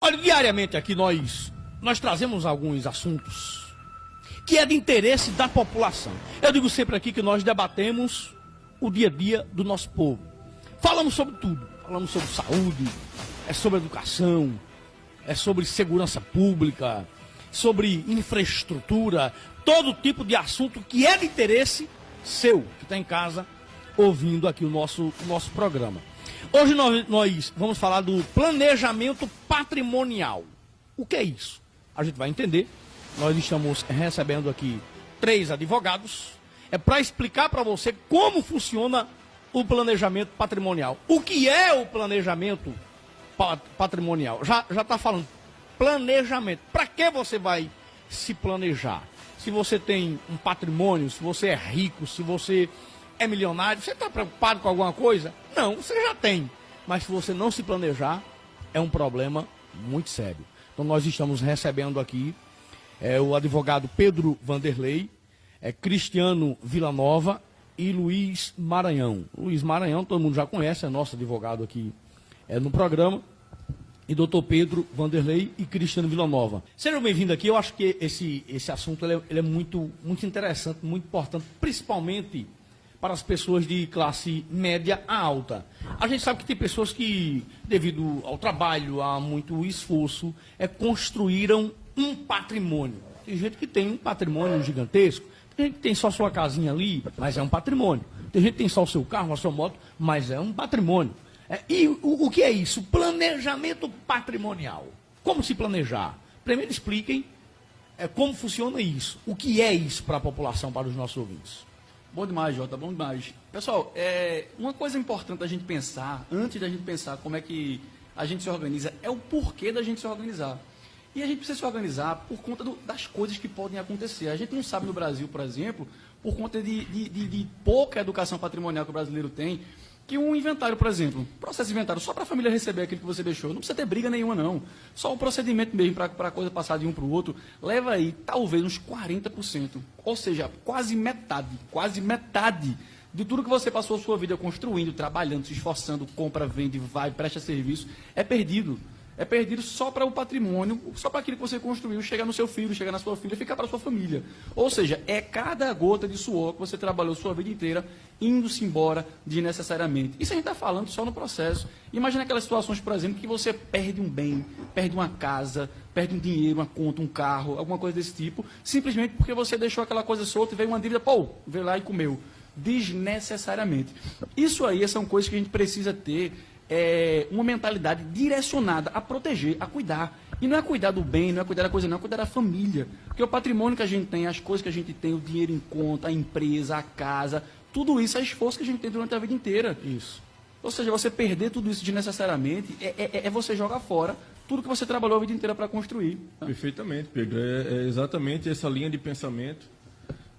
Olha, diariamente aqui nós trazemos alguns assuntos que é de interesse da população. Eu digo sempre aqui que nós debatemos o dia a dia do nosso povo. Falamos sobre tudo. Falamos sobre saúde, é sobre educação, é sobre segurança pública, sobre infraestrutura, todo tipo de assunto que é de interesse seu, que está em casa ouvindo aqui o nosso programa. Hoje nós vamos falar do planejamento patrimonial. O que é isso? A gente vai entender. Nós estamos recebendo aqui 3 advogados. É para explicar para você como funciona o planejamento patrimonial. O que é o planejamento patrimonial? Já está falando. Planejamento. Para que você vai se planejar? Se você tem um patrimônio, se você é rico, se você é milionário, você está preocupado com alguma coisa? Não, você já tem. Mas se você não se planejar, é um problema muito sério. Então nós estamos recebendo aqui o advogado Pedro Vanderlei, Cristiano Villanova e Luiz Maranhão. Luiz Maranhão, todo mundo já conhece, é nosso advogado aqui no programa. E doutor Pedro Vanderlei e Cristiano Villanova. Sejam bem-vindos aqui. Eu acho que esse assunto ele é muito interessante, muito importante, principalmente para as pessoas de classe média a alta. A gente sabe que tem pessoas que, devido ao trabalho, a muito esforço, construíram um patrimônio. Tem gente que tem um patrimônio gigantesco, tem gente que tem só sua casinha ali, mas é um patrimônio. Tem gente que tem só o seu carro, a sua moto, mas é um patrimônio. E o que é isso? Planejamento patrimonial. Como se planejar? Primeiro expliquem como funciona isso. O que é isso para a população, para os nossos ouvintes? Bom demais, Jota, bom demais. Pessoal, uma coisa importante da gente pensar, antes da gente pensar como é que a gente se organiza, é o porquê da gente se organizar. E a gente precisa se organizar por conta das coisas que podem acontecer. A gente não sabe no Brasil, por exemplo, por conta de pouca educação patrimonial que o brasileiro tem, que um inventário, por exemplo, processo de inventário só para a família receber aquilo que você deixou, não precisa ter briga nenhuma, não. Só o procedimento mesmo para a coisa passar de um para o outro, leva aí talvez uns 40%. Ou seja, quase metade de tudo que você passou a sua vida construindo, trabalhando, se esforçando, compra, vende, vai, presta serviço, é perdido. É perdido só para o patrimônio, só para aquilo que você construiu, chegar no seu filho, chegar na sua filha, ficar para a sua família. Ou seja, é cada gota de suor que você trabalhou sua vida inteira, indo-se embora desnecessariamente. Isso a gente está falando só no processo. Imagina aquelas situações, por exemplo, que você perde um bem, perde uma casa, perde um dinheiro, uma conta, um carro, alguma coisa desse tipo, simplesmente porque você deixou aquela coisa solta e veio uma dívida, veio lá e comeu. Desnecessariamente. Isso aí são coisas que a gente precisa ter uma mentalidade direcionada a proteger, a cuidar. E não é cuidar do bem, não é cuidar da coisa, não, é cuidar da família. Porque o patrimônio que a gente tem, as coisas que a gente tem, o dinheiro em conta, a empresa, a casa, tudo isso é esforço que a gente tem durante a vida inteira. Isso. Ou seja, você perder tudo isso desnecessariamente é você jogar fora tudo que você trabalhou a vida inteira para construir. Tá? Perfeitamente, Pedro. É exatamente essa linha de pensamento.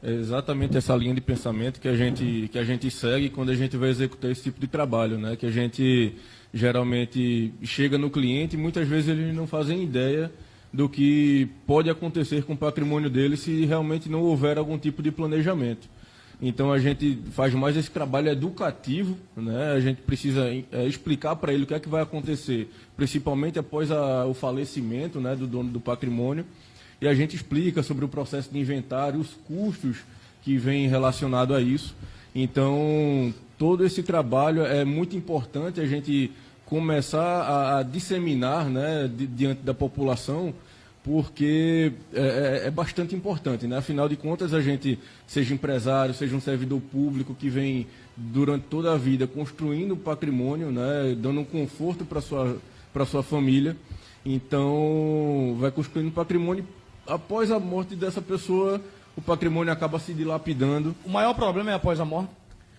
É exatamente essa linha de pensamento que a gente segue quando a gente vai executar esse tipo de trabalho, né? Que a gente geralmente chega no cliente e muitas vezes eles não fazem ideia do que pode acontecer com o patrimônio dele se realmente não houver algum tipo de planejamento. Então a gente faz mais esse trabalho educativo, né? A gente precisa explicar para ele o que é que vai acontecer, principalmente após o falecimento, né, do dono do patrimônio. E a gente explica sobre o processo de inventário, os custos que vêm relacionados a isso. Então, todo esse trabalho é muito importante a gente começar a disseminar, né, diante da população, porque é bastante importante, né? Afinal de contas, a gente, seja empresário, seja um servidor público que vem durante toda a vida construindo patrimônio, né, dando um conforto para sua família. Então, vai construindo patrimônio. Após a morte dessa pessoa, o patrimônio acaba se dilapidando. O maior problema é após a morte?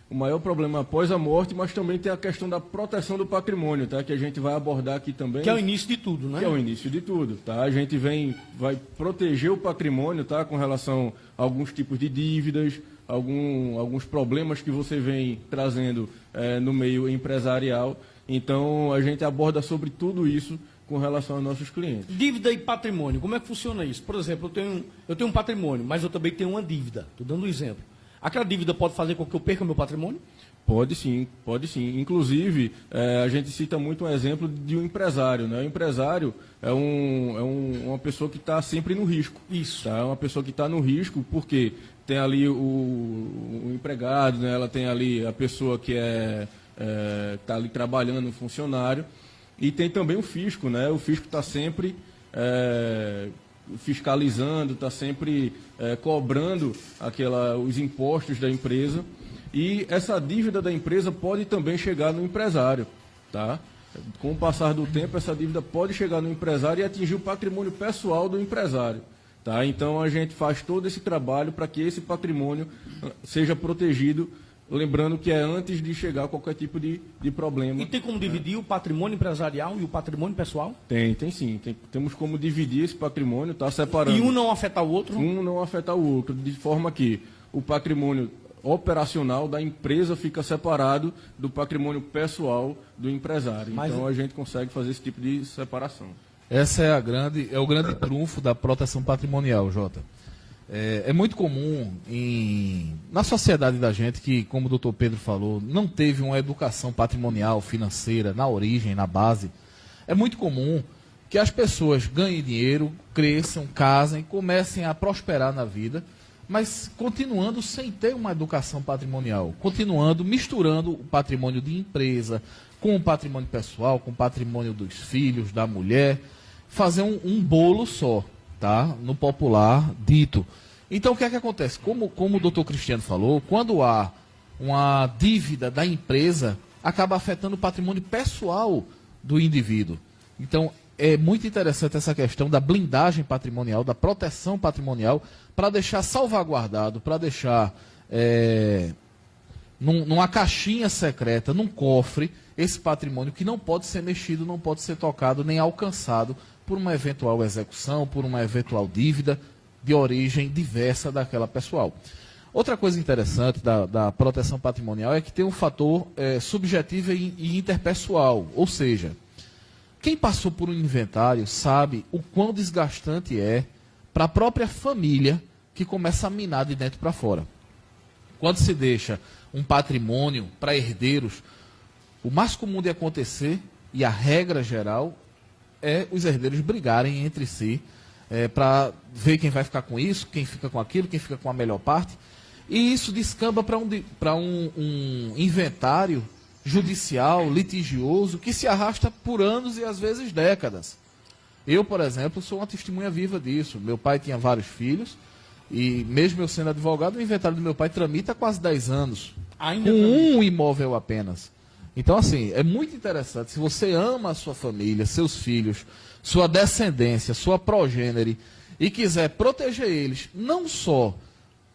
O maior problema é após a morte, mas também tem a questão da proteção do patrimônio, tá? Que a gente vai abordar aqui também. Que é o início de tudo, né? Que é o início de tudo, tá? A gente vai proteger o patrimônio, tá? Com relação a alguns tipos de dívidas, alguns problemas que você vem trazendo no meio empresarial. Então, a gente aborda sobre tudo isso com relação aos nossos clientes. Dívida e patrimônio, como é que funciona isso? Por exemplo, eu tenho um patrimônio, mas eu também tenho uma dívida. Estou dando um exemplo. Aquela dívida pode fazer com que eu perca meu patrimônio? Pode sim, pode sim. Inclusive, a gente cita muito um exemplo de um empresário, né? O empresário é uma pessoa que está sempre no risco. Isso. Tá? É uma pessoa que está no risco porque tem ali o empregado, né? Ela tem ali a pessoa que está ali trabalhando, o funcionário, e tem também o fisco, né? O fisco está sempre fiscalizando, está sempre cobrando os impostos da empresa. E essa dívida da empresa pode também chegar no empresário, tá? Com o passar do tempo, essa dívida pode chegar no empresário e atingir o patrimônio pessoal do empresário, tá? Então, a gente faz todo esse trabalho para que esse patrimônio seja protegido, lembrando que é antes de chegar a qualquer tipo de problema. E tem como dividir o patrimônio empresarial e o patrimônio pessoal? Tem sim. Temos como dividir esse patrimônio, tá? Separando. E um não afetar o outro? Um não afetar o outro, de forma que o patrimônio operacional da empresa fica separado do patrimônio pessoal do empresário. Então a gente consegue fazer esse tipo de separação. Essa é o grande trunfo da proteção patrimonial, Jota. É muito comum na sociedade da gente que, como o doutor Pedro falou, não teve uma educação patrimonial, financeira, na origem, na base. É muito comum que as pessoas ganhem dinheiro, cresçam, casem, comecem a prosperar na vida, mas continuando sem ter uma educação patrimonial, continuando misturando o patrimônio de empresa com o patrimônio pessoal, com o patrimônio dos filhos, da mulher, fazer um bolo só, tá? No popular dito. Então, o que é que acontece? Como o doutor Cristiano falou, quando há uma dívida da empresa, acaba afetando o patrimônio pessoal do indivíduo. Então, é muito interessante essa questão da blindagem patrimonial, da proteção patrimonial, para deixar salvaguardado, para deixar numa caixinha secreta, num cofre, esse patrimônio que não pode ser mexido, não pode ser tocado, nem alcançado por uma eventual execução, por uma eventual dívida de origem diversa daquela pessoal. Outra coisa interessante da proteção patrimonial é que tem um fator subjetivo e interpessoal, ou seja, quem passou por um inventário sabe o quão desgastante é para a própria família que começa a minar de dentro para fora. Quando se deixa um patrimônio para herdeiros, o mais comum de acontecer, e a regra geral, é os herdeiros brigarem entre si para ver quem vai ficar com isso, quem fica com aquilo, quem fica com a melhor parte. E isso descamba para um inventário judicial, litigioso, que se arrasta por anos e às vezes décadas. Eu, por exemplo, sou uma testemunha viva disso. Meu pai tinha vários filhos e, mesmo eu sendo advogado, o inventário do meu pai tramita há quase 10 anos. Ainda com tramita? um imóvel apenas. Então, assim, é muito interessante. Se você ama a sua família, seus filhos, sua descendência, sua progênere, e quiser proteger eles, não só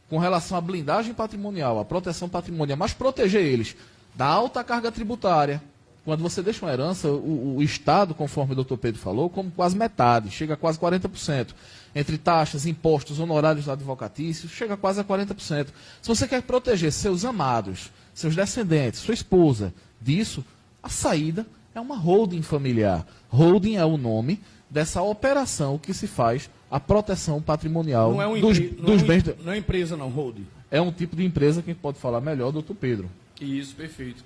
com relação à blindagem patrimonial, à proteção patrimonial, mas proteger eles da alta carga tributária. Quando você deixa uma herança, o Estado, conforme o doutor Pedro falou, como quase metade, chega a quase 40%. Entre taxas, impostos, honorários advocatícios, chega a quase a 40%. Se você quer proteger seus amados, seus descendentes, sua esposa, disso, a saída é uma holding familiar. Holding é o nome dessa operação que se faz a proteção patrimonial Não é uma dos bens. Não é empresa, não, holding. É um tipo de empresa que pode falar melhor, doutor Pedro. Isso, perfeito.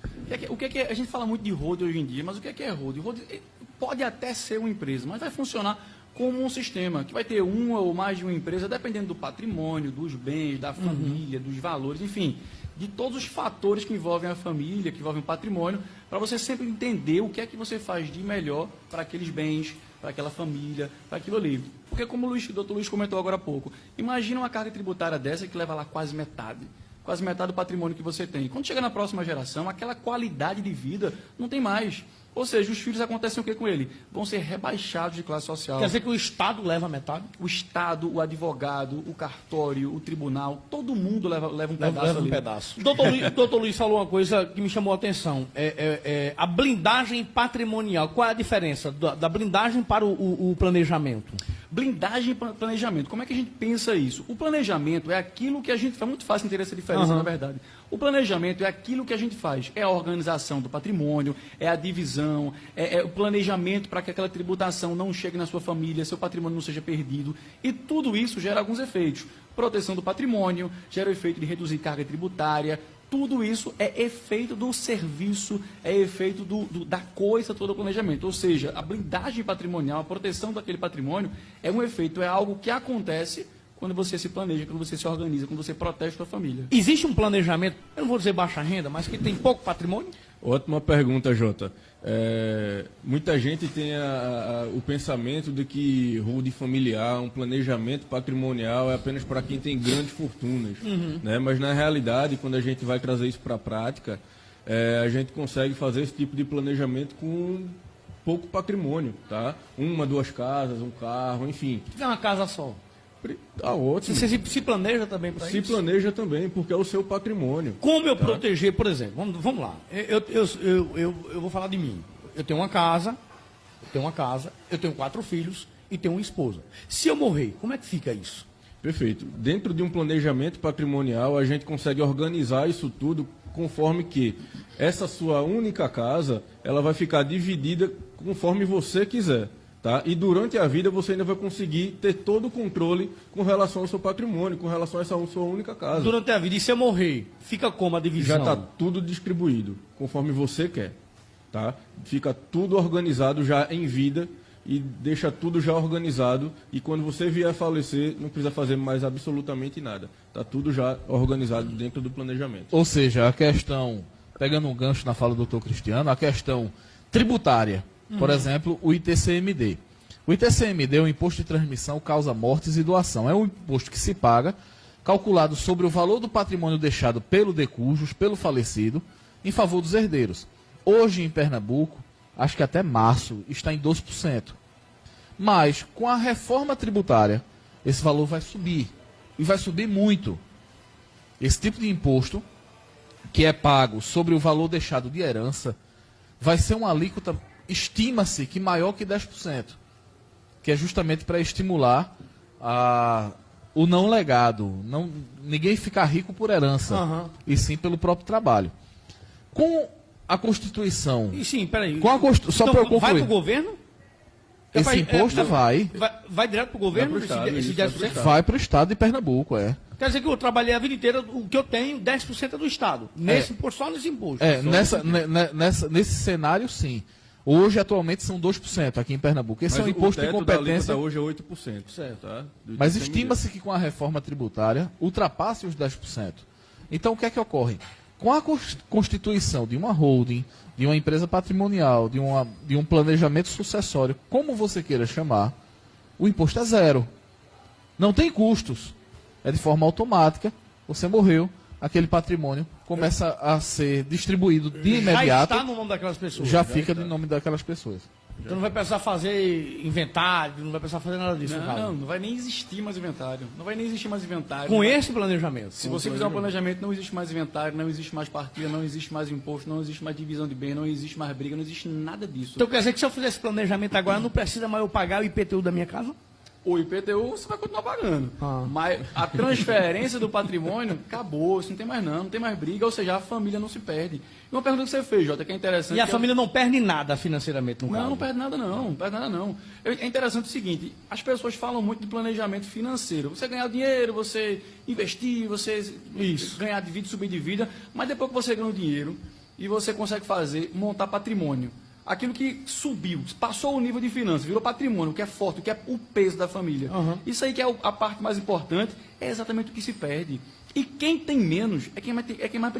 O que é a gente fala muito de holding hoje em dia, mas o que é holding? Holding pode até ser uma empresa, mas vai funcionar como um sistema, que vai ter uma ou mais de uma empresa, dependendo do patrimônio, dos bens, da família, dos valores, enfim, de todos os fatores que envolvem a família, que envolvem o patrimônio, para você sempre entender o que é que você faz de melhor para aqueles bens, para aquela família, para aquilo ali. Porque como o doutor Luiz comentou agora há pouco, imagina uma carga tributária dessa que leva lá quase metade do patrimônio que você tem. Quando chega na próxima geração, aquela qualidade de vida não tem mais. Ou seja, os filhos acontecem o que com ele? Vão ser rebaixados de classe social. Quer dizer que o Estado leva metade? O Estado, o advogado, o cartório, o tribunal, todo mundo leva um pedaço Leva um ali. pedaço. Doutor Luiz falou uma coisa que me chamou a atenção. A blindagem patrimonial. Qual é a diferença da blindagem para o planejamento? Blindagem e planejamento. Como é que a gente pensa isso? O planejamento é aquilo que a gente faz. Muito fácil entender essa diferença, na verdade. O planejamento é aquilo que a gente faz. É a organização do patrimônio, é a divisão, é o planejamento para que aquela tributação não chegue na sua família, seu patrimônio não seja perdido. E tudo isso gera alguns efeitos. Proteção do patrimônio, gera o efeito de reduzir carga tributária. Tudo isso é efeito do serviço, é efeito da coisa toda do planejamento. Ou seja, a blindagem patrimonial, a proteção daquele patrimônio é um efeito, é algo que acontece quando você se planeja, quando você se organiza, quando você protege a sua família. Existe um planejamento, eu não vou dizer baixa renda, mas que tem pouco patrimônio? Ótima pergunta, Jota. Muita gente tem o pensamento de que holding familiar, um planejamento patrimonial é apenas para quem tem grandes fortunas. Né? Mas, na realidade, quando a gente vai trazer isso para a prática, a gente consegue fazer esse tipo de planejamento com pouco patrimônio. Tá? 1, 2 casas, um carro, enfim. Se tiver uma casa só. Tá ótimo. Você se planeja também para isso? Se planeja também, porque é o seu patrimônio. Como eu proteger, por exemplo, vamos lá, eu vou falar de mim. Eu tenho uma casa, eu tenho 4 filhos e tenho uma esposa. Se eu morrer, como é que fica isso? Perfeito. Dentro de um planejamento patrimonial, a gente consegue organizar isso tudo conforme que essa sua única casa, ela vai ficar dividida conforme você quiser. Tá? E durante a vida você ainda vai conseguir ter todo o controle com relação ao seu patrimônio, com relação a essa sua única casa. Durante a vida, e se eu morrer, fica como a divisão? Já está tudo distribuído, conforme você quer. Tá? Fica tudo organizado já em vida e deixa tudo já organizado. E quando você vier a falecer, não precisa fazer mais absolutamente nada. Está tudo já organizado dentro do planejamento. Ou seja, a questão, pegando um gancho na fala do Dr. Cristiano, a questão tributária. Por exemplo, o ITCMD. O ITCMD é o Imposto de Transmissão, Causa Mortes e Doação. É um imposto que se paga, calculado sobre o valor do patrimônio deixado pelo decujus, pelo falecido, em favor dos herdeiros. Hoje, em Pernambuco, acho que até março, está em 12%. Mas, com a reforma tributária, esse valor vai subir. E vai subir muito. Esse tipo de imposto, que é pago sobre o valor deixado de herança, vai ser uma alíquota, estima-se que maior que 10%, que é justamente para estimular o não legado, ninguém ficar rico por herança, e sim pelo próprio trabalho. Com a Constituição... E sim, peraí. Só para eu concluir. Vai para o governo? Esse imposto vai direto para o governo? Vai pro Estado, esse isso, vai pro 10%? Estado. Vai para o Estado de Pernambuco, Quer dizer que eu trabalhei a vida inteira, o que eu tenho, 10% é do Estado. Só nesse imposto. Nesse cenário, sim. Hoje, atualmente, são 2% aqui em Pernambuco. Esse é um imposto de competência. Hoje é 8%. Certo. Tá? Mas estima-se que com a reforma tributária ultrapasse os 10%. Então, o que é que ocorre? Com a constituição de uma holding, de uma empresa patrimonial, de um planejamento sucessório, como você queira chamar, o imposto é zero. Não tem custos. É de forma automática. Você morreu, aquele patrimônio começa a ser distribuído de imediato. Já está no nome daquelas pessoas. Já fica no nome daquelas pessoas. Então não vai precisar fazer inventário, não vai precisar fazer nada disso. Não vai nem existir mais inventário. Não vai nem existir mais inventário. Com esse planejamento. Se você fizer um planejamento, não existe mais inventário, não existe mais partilha, não existe mais imposto, não existe mais divisão de bem, não existe mais briga, não existe nada disso. Então quer dizer que se eu fizer esse planejamento agora, não precisa mais eu pagar o IPTU da minha casa? O IPTU você vai continuar pagando. Mas a transferência do patrimônio acabou, isso não tem mais não tem mais briga, ou seja, a família não se perde. E uma pergunta que você fez, Jota, que é interessante. E a família não perde nada financeiramente no caso? Não perde nada não, perde nada não. É interessante o seguinte, as pessoas falam muito de planejamento financeiro. Você ganhar dinheiro, você investir, você ganhar de vida, subir de vida, mas depois que você ganha o dinheiro e você consegue montar patrimônio. Aquilo que subiu, passou o nível de finanças, virou patrimônio, que é forte, que é o peso da família. Isso aí que é a parte mais importante, é exatamente o que se perde. E quem tem menos é quem mais